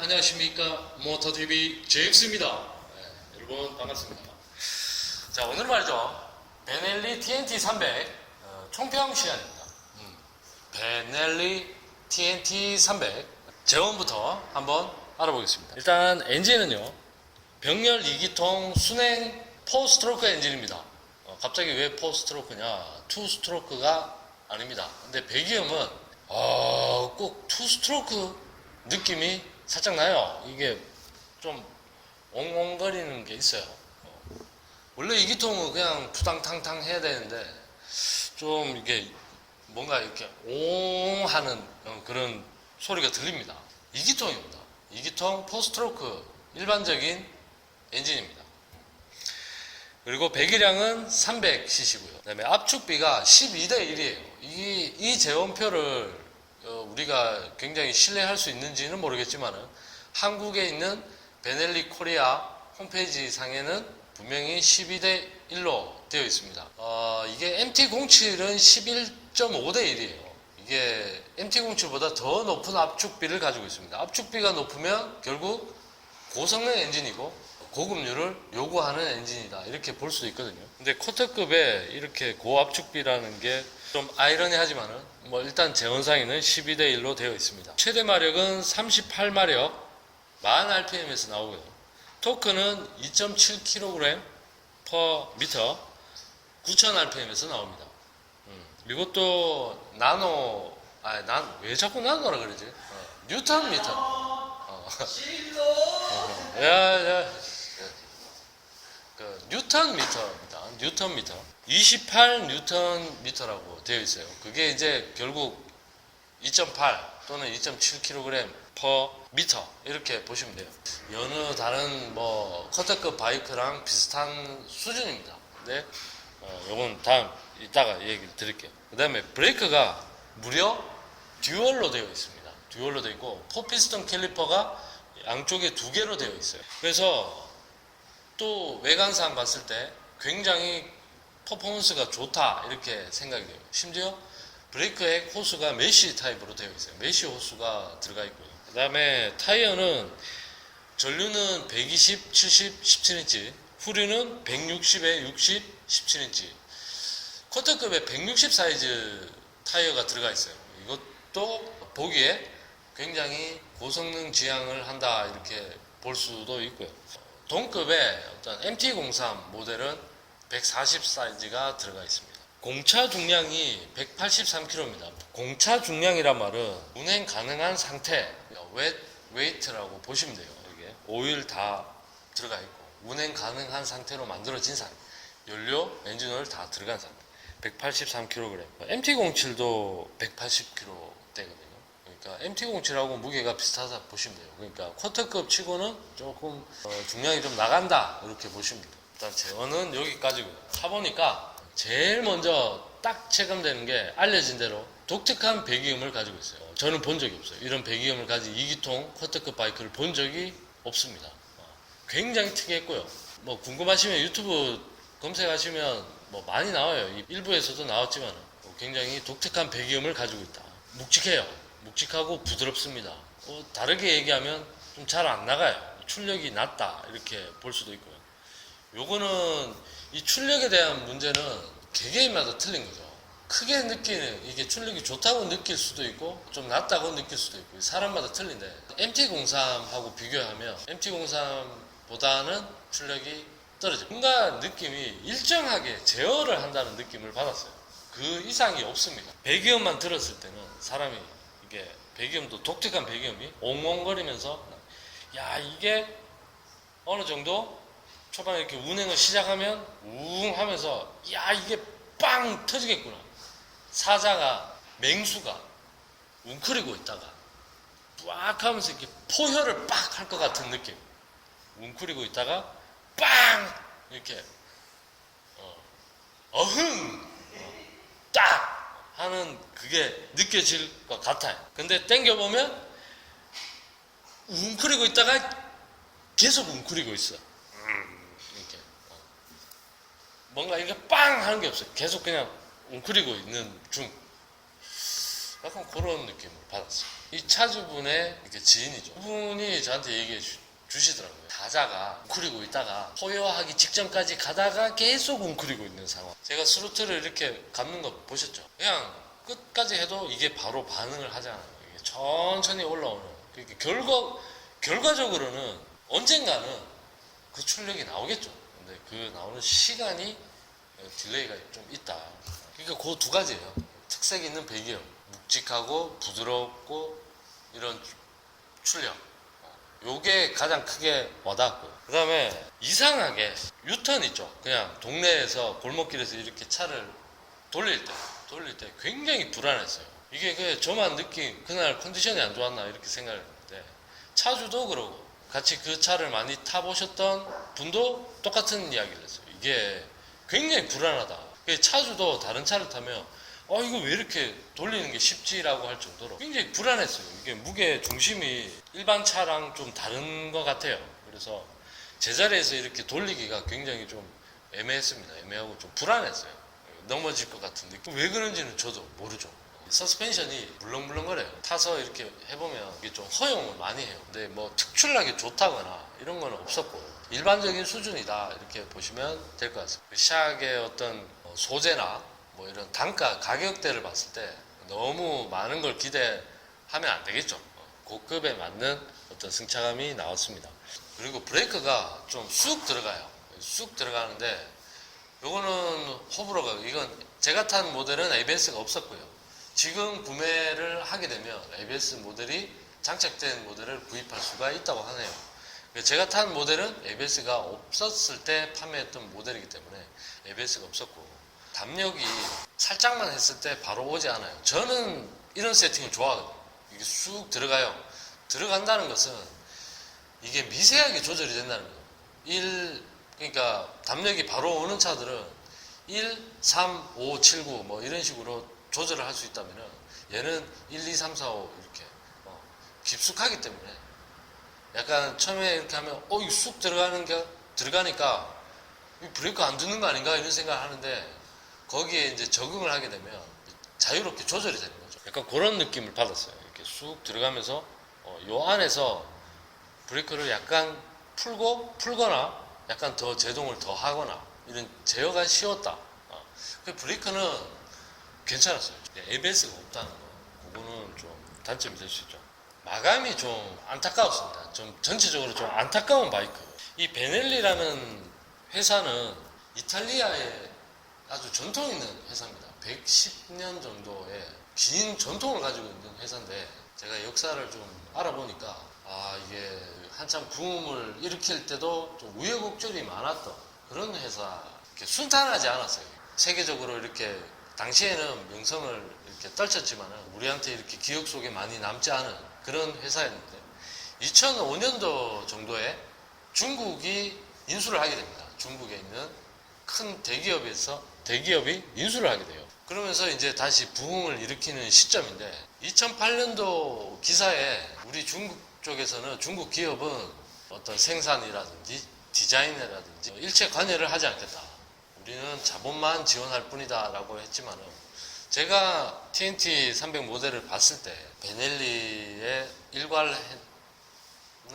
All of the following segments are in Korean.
안녕하십니까, 모터TV 제임스입니다. 여러분 반갑습니다. 자, 오늘 말이죠, 베넬리 TNT 300 총평 시간입니다. 베넬리 TNT 300 재원부터 한번 알아보겠습니다. 일단 엔진은요, 병렬 2기통 순행 4스트로크 엔진입니다. 갑자기 왜 4스트로크냐? 2스트로크가 아닙니다. 근데 배기음은 꼭 2스트로크 느낌이 살짝 나요. 이게 좀 옹옹거리는 게 있어요. 원래 2기통은 그냥 푸당탕탕 해야 되는데 좀 이게 뭔가 이렇게 옹 하는 그런 소리가 들립니다. 2기통입니다. 2기통 4스트로크 일반적인 엔진입니다. 그리고 배기량은 300cc고요. 그다음에 압축비가 12대 1이에요. 이 제원표를 우리가 굉장히 신뢰할 수 있는지는 모르겠지만 한국에 있는 베넬리 코리아 홈페이지 상에는 분명히 12대 1로 되어 있습니다. 이게 MT07은 11.5대 1이에요. 이게 MT07보다 더 높은 압축비를 가지고 있습니다. 압축비가 높으면 결국 고성능 엔진이고 고급률을 요구하는 엔진이다, 이렇게 볼 수도 있거든요. 근데 쿼터급에 이렇게 고압축비라는 게 좀 아이러니하지만은 일단 제원상에는 12대 1로 되어 있습니다. 최대 마력은 38마력 40rpm에서 나오고요. 토크는 2.7kg per 미터 9000rpm에서 나옵니다. 그리고 또 왜 자꾸 나노라 그러지? 뉴턴 미터. 뉴턴 미터입니다. 뉴턴 미터. 28 뉴턴 미터라고 되어 있어요. 그게 이제 결국 2.8 또는 2.7kg per 미터 이렇게 보시면 돼요. 여느 다른 커터급 바이크랑 비슷한 수준입니다. 근데 요건 이따가 얘기 드릴게요. 그 다음에 브레이크가 무려 듀얼로 되어 있습니다. 듀얼로 되어 있고 포피스톤 캘리퍼가 양쪽에 2개로 되어 있어요. 그래서 또 외관상 봤을 때 굉장히 퍼포먼스가 좋다, 이렇게 생각이 돼요. 심지어 브레이크액 호스가 메쉬 타입으로 되어 있어요. 메쉬 호스가 들어가 있고요. 그 다음에 타이어는 전류는 120, 70, 17인치, 후륜은 160에 60, 17인치. 쿼터급에 160 사이즈 타이어가 들어가 있어요. 이것도 보기에 굉장히 고성능 지향을 한다, 이렇게 볼 수도 있고요. 동급의 어떤 MT03 모델은 140 사이즈가 들어가 있습니다. 공차 중량이 183kg입니다. 공차 중량이란 말은 운행 가능한 상태, 웨이트라고 보시면 돼요. 이게 오일 다 들어가 있고 운행 가능한 상태로 만들어진 상태, 연료, 엔진오일 다 들어간 상태. 183kg. MT07도 180kg대거든요. 그러니까 MT07하고 무게가 비슷하다 보시면 돼요. 그러니까 쿼터급 치고는 조금 중량이 좀 나간다, 이렇게 보시면 돼요. 일단 제원은 여기까지고요. 타보니까 제일 먼저 딱 체감되는 게 알려진 대로 독특한 배기음을 가지고 있어요. 저는 본 적이 없어요. 이런 배기음을 가진 2기통 쿼터급 바이크를 본 적이 없습니다. 굉장히 특이했고요. 궁금하시면 유튜브 검색하시면 많이 나와요. 일부에서도 나왔지만 굉장히 독특한 배기음을 가지고 있다. 묵직해요. 묵직하고 부드럽습니다. 다르게 얘기하면 좀 잘 안 나가요. 출력이 낮다, 이렇게 볼 수도 있고요. 요거는 이 출력에 대한 문제는 개개인마다 틀린 거죠. 크게 느끼는, 이게 출력이 좋다고 느낄 수도 있고 좀 낮다고 느낄 수도 있고 사람마다 틀린데, MT03하고 비교하면 MT03보다는 출력이 떨어져요. 뭔가 느낌이 일정하게 제어를 한다는 느낌을 받았어요. 그 이상이 없습니다. 배기음만 들었을 때는 사람이, 이게 배기음도 독특한 배기음이 옹옹거리면서 이게 어느 정도 초반에 이렇게 운행을 시작하면 웅 하면서 이게 빵 터지겠구나. 사자가, 맹수가 웅크리고 있다가 빡 하면서 이렇게 포효를 빡 할 것 같은 느낌. 웅크리고 있다가 빵 이렇게 어흥 딱 하는 그게 느껴질 것 같아요. 근데 땡겨보면 웅크리고 있다가 계속 웅크리고 있어. 이렇게 뭔가 이렇게 빵 하는 게 없어요. 계속 그냥 웅크리고 있는 중. 약간 그런 느낌을 받았어요. 이 차주분의 이렇게 지인이죠. 그분이 저한테 얘기해 주시더라고요. 다자가 웅크리고 있다가 포효하기 직전까지 가다가 계속 웅크리고 있는 상황. 제가 스로틀을 이렇게 감는 거 보셨죠? 그냥 끝까지 해도 이게 바로 반응을 하지 않아요. 이게 천천히 올라오는. 그러니까 결과적으로는 언젠가는 그 출력이 나오겠죠. 근데 그 나오는 시간이 딜레이가 좀 있다. 그러니까 그 두 가지예요. 특색 있는 배기음, 묵직하고 부드럽고 이런 출력. 요게 가장 크게 와닿고, 그 다음에 이상하게 유턴 있죠. 그냥 동네에서 골목길에서 이렇게 차를 돌릴 때 굉장히 불안했어요. 이게 그 저만 느낀 그날 컨디션이 안 좋았나 이렇게 생각을 했는데, 차주도 그러고 같이 그 차를 많이 타보셨던 분도 똑같은 이야기를 했어요. 이게 굉장히 불안하다. 차주도 다른 차를 타면 이거 왜 이렇게 돌리는 게 쉽지라고 할 정도로 굉장히 불안했어요. 이게 무게 중심이 일반 차랑 좀 다른 것 같아요. 그래서 제자리에서 이렇게 돌리기가 굉장히 좀 애매했습니다. 애매하고 좀 불안했어요. 넘어질 것 같은 느낌. 왜 그런지는 저도 모르죠. 서스펜션이 물렁물렁거려요. 타서 이렇게 해보면 이게 좀 허용을 많이 해요. 근데 뭐 특출나게 좋다거나 이런 건 없었고 일반적인 수준이다 이렇게 보시면 될 것 같습니다. 샥의 어떤 소재나 뭐 이런 단가 가격대를 봤을 때 너무 많은 걸 기대하면 안 되겠죠. 고급에 맞는 어떤 승차감이 나왔습니다. 그리고 브레이크가 좀 쑥 들어가요. 쑥 들어가는데 요거는 호불호가, 이건 제가 탄 모델은 ABS가 없었고요. 지금 구매를 하게 되면 ABS 모델이 장착된 모델을 구입할 수가 있다고 하네요. 제가 탄 모델은 ABS가 없었을 때 판매했던 모델이기 때문에 ABS가 없었고, 담력이 살짝만 했을 때 바로 오지 않아요. 저는 이런 세팅을 좋아하거든요. 이게 쑥 들어가요. 들어간다는 것은 이게 미세하게 조절이 된다는 거예요. 그러니까 담력이 바로 오는 차들은 1, 3, 5, 7, 9 뭐 이런 식으로 조절을 할 수 있다면 얘는 1, 2, 3, 4, 5 이렇게 깊숙하기 때문에 약간 처음에 이렇게 하면 이거 쑥 들어가니까 브레이크 안 듣는 거 아닌가 이런 생각을 하는데, 거기에 이제 적응을 하게 되면 자유롭게 조절이 되는 거죠. 약간 그런 느낌을 받았어요. 이렇게 쑥 들어가면서 요 안에서 브레이크를 약간 풀거나 약간 더 제동을 더 하거나 이런 제어가 쉬웠다. 브레이크는 괜찮았어요. ABS가 없다는 거, 그거는 좀 단점이 될 수 있죠. 마감이 좀 안타까웠습니다. 좀 전체적으로 좀 안타까운 바이크. 이 베넬리라는 회사는 이탈리아의 아주 전통 있는 회사입니다. 110년 정도의 긴 전통을 가지고 있는 회사인데, 제가 역사를 좀 알아보니까 이게 한참 붐을 일으킬 때도 좀 우여곡절이 많았던 그런 회사. 이렇게 순탄하지 않았어요. 세계적으로 이렇게 당시에는 명성을 이렇게 떨쳤지만 우리한테 이렇게 기억 속에 많이 남지 않은 그런 회사였는데, 2005년도 정도에 중국이 인수를 하게 됩니다. 중국에 있는 큰 대기업이 인수를 하게 돼요. 그러면서 이제 다시 부흥을 일으키는 시점인데, 2008년도 기사에 우리 중국 쪽에서는 중국 기업은 어떤 생산이라든지 디자인이라든지 일체 관여를 하지 않겠다. 우리는 자본만 지원할 뿐이다 라고 했지만은, 제가 TNT 300 모델을 봤을 때 베넬리에 일괄했는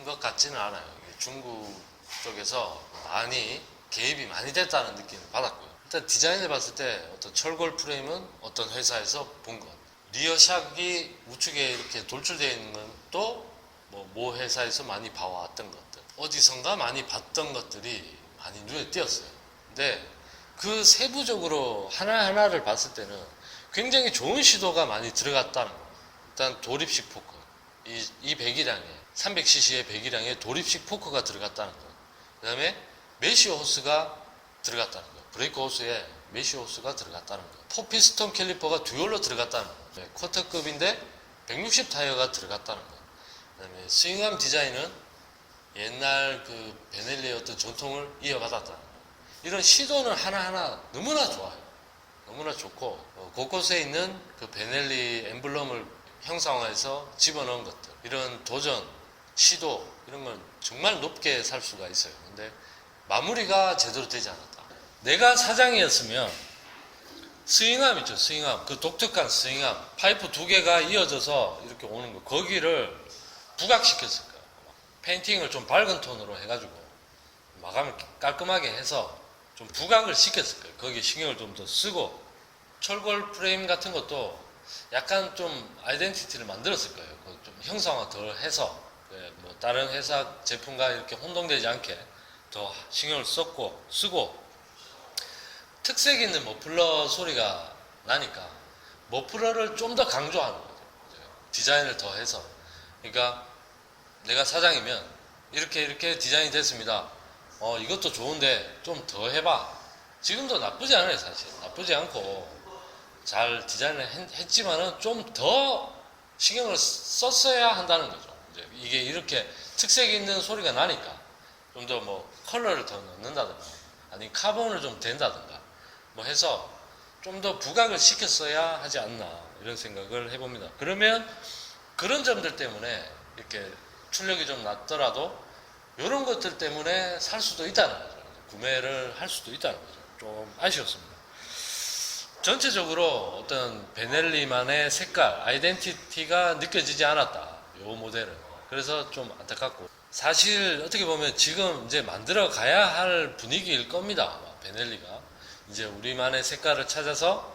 것 같지는 않아요. 중국 쪽에서 많이 개입이 많이 됐다는 느낌을 받았고요. 일단 디자인을 봤을 때 어떤 철골 프레임은 어떤 회사에서 본 것, 리어 샥이 우측에 이렇게 돌출되어 있는 것도 모 회사에서 많이 봐왔던 것들, 어디선가 많이 봤던 것들이 많이 눈에 띄었어요. 근데 그 세부적으로 하나하나를 봤을 때는 굉장히 좋은 시도가 많이 들어갔다는 거. 일단 도립식 포크, 이 배기량에 300cc의 배기량에 도립식 포크가 들어갔다는 거. 그 다음에 메쉬 호스가 들어갔다는 거. 브레이크 호스에 메쉬 호스가 들어갔다는 거. 포피스톤 캘리퍼가 듀얼로 들어갔다는 거. 쿼터급인데 160 타이어가 들어갔다는 거. 그 다음에 스윙암 디자인은 옛날 그 베넬리의 어떤 전통을 이어받았다는 거. 이런 시도는 하나하나 너무나 좋아요. 너무나 좋고, 곳곳에 있는 그 베넬리 엠블럼을 형상화해서 집어넣은 것들, 이런 도전, 시도, 이런 건 정말 높게 살 수가 있어요. 근데 마무리가 제대로 되지 않았다. 내가 사장이었으면 스윙암 있죠, 스윙암. 그 독특한 스윙암. 파이프 두 개가 이어져서 이렇게 오는 거. 거기를 부각시켰을 거예요. 페인팅을 좀 밝은 톤으로 해가지고 마감을 깔끔하게 해서 좀 부각을 시켰을 거예요. 거기에 신경을 좀 더 쓰고, 철골 프레임 같은 것도 약간 좀 아이덴티티를 만들었을 거예요. 좀 형상화 덜 해서, 뭐 다른 회사 제품과 이렇게 혼동되지 않게 더 신경을 쓰고, 특색 있는 머플러 소리가 나니까 머플러를 좀 더 강조하는 거죠. 디자인을 더 해서. 그러니까 내가 사장이면 이렇게 디자인이 됐습니다. 이것도 좋은데 좀 더 해봐. 지금도 나쁘지 않아요, 사실. 나쁘지 않고 잘 디자인을 했지만은 좀 더 신경을 썼어야 한다는 거죠. 이제 이게 이렇게 특색 있는 소리가 나니까 좀 더 뭐 컬러를 더 넣는다든가 아니면 카본을 좀 댄다든가 뭐 해서 좀 더 부각을 시켰어야 하지 않나, 이런 생각을 해봅니다. 그러면 그런 점들 때문에 이렇게 출력이 좀 낮더라도 이런 것들 때문에 살 수도 있다는 거죠. 구매를 할 수도 있다는 거죠. 좀 아쉬웠습니다. 전체적으로 어떤 베넬리만의 색깔, 아이덴티티가 느껴지지 않았다, 이 모델은. 그래서 좀 안타깝고, 사실 어떻게 보면 지금 이제 만들어 가야 할 분위기일 겁니다. 베넬리가 이제 우리만의 색깔을 찾아서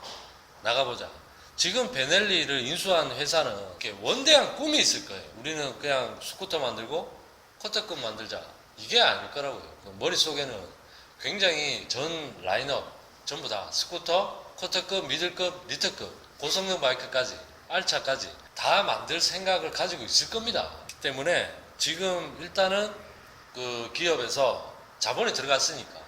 나가보자. 지금 베넬리를 인수한 회사는 이렇게 원대한 꿈이 있을 거예요. 우리는 그냥 스쿠터 만들고 커터급 만들자, 이게 아닐 거라고요. 머릿속에는 굉장히 전 라인업 전부 다 스쿠터, 커터급, 미들급, 리터급, 고성능 바이크까지, R차까지 다 만들 생각을 가지고 있을 겁니다. 그렇기 때문에 지금 일단은 그 기업에서 자본이 들어갔으니까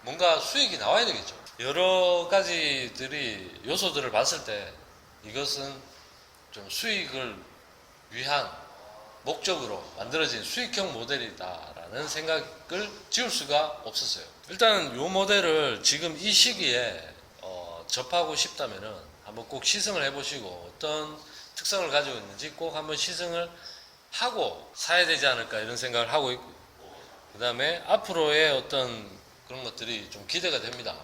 뭔가 수익이 나와야 되겠죠. 여러 가지들이 요소들을 봤을 때 이것은 좀 수익을 위한 목적으로 만들어진 수익형 모델이다라는 생각을 지울 수가 없었어요. 일단 이 모델을 지금 이 시기에 접하고 싶다면은 한번 꼭 시승을 해보시고 어떤 특성을 가지고 있는지 꼭 한번 시승을 하고 사야 되지 않을까, 이런 생각을 하고 있고, 그 다음에 앞으로의 어떤 그런 것들이 좀 기대가 됩니다.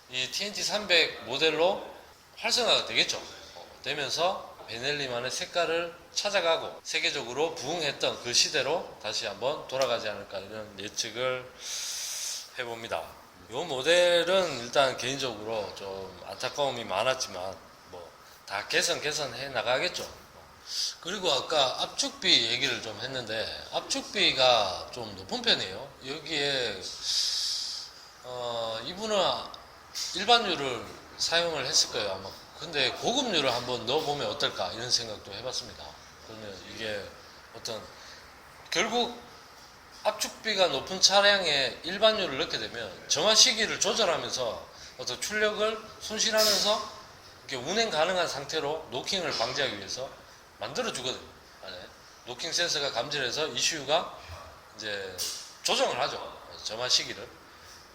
이 TNT 300 모델로 활성화가 되겠죠. 되면서 베넬리만의 색깔을 찾아가고 세계적으로 부흥했던 그 시대로 다시 한번 돌아가지 않을까, 이런 예측을 해봅니다. 이 모델은 일단 개인적으로 좀 안타까움이 많았지만 뭐 다 개선해 나가겠죠. 그리고 아까 압축비 얘기를 좀 했는데 압축비가 좀 높은 편이에요. 여기에 이분은 일반유를 사용을 했을 거예요, 아마. 근데 고급유를 한번 넣어보면 어떨까, 이런 생각도 해봤습니다. 그러면 이게 어떤 결국 압축비가 높은 차량에 일반유를 넣게 되면 정화 시기를 조절하면서 어떤 출력을 손실하면서 이렇게 운행 가능한 상태로 노킹을 방지하기 위해서 만들어 주거든요. 노킹 센서가 감지해서 ECU가 이제 조정을 하죠, 점화 시기를.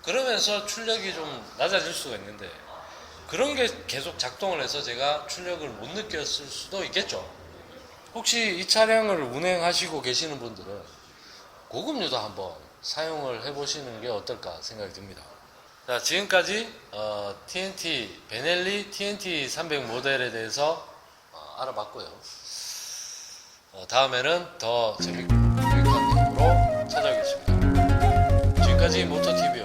그러면서 출력이 좀 낮아질 수가 있는데 그런 게 계속 작동을 해서 제가 출력을 못 느꼈을 수도 있겠죠. 혹시 이 차량을 운행하시고 계시는 분들은 고급유도 한번 사용을 해보시는 게 어떨까 생각이 듭니다. 자, 지금까지 베넬리 TNT 300 모델에 대해서 알아봤고요. 다음에는 더 재밌고 유익한 내용으로 찾아오겠습니다. 지금까지 모토TV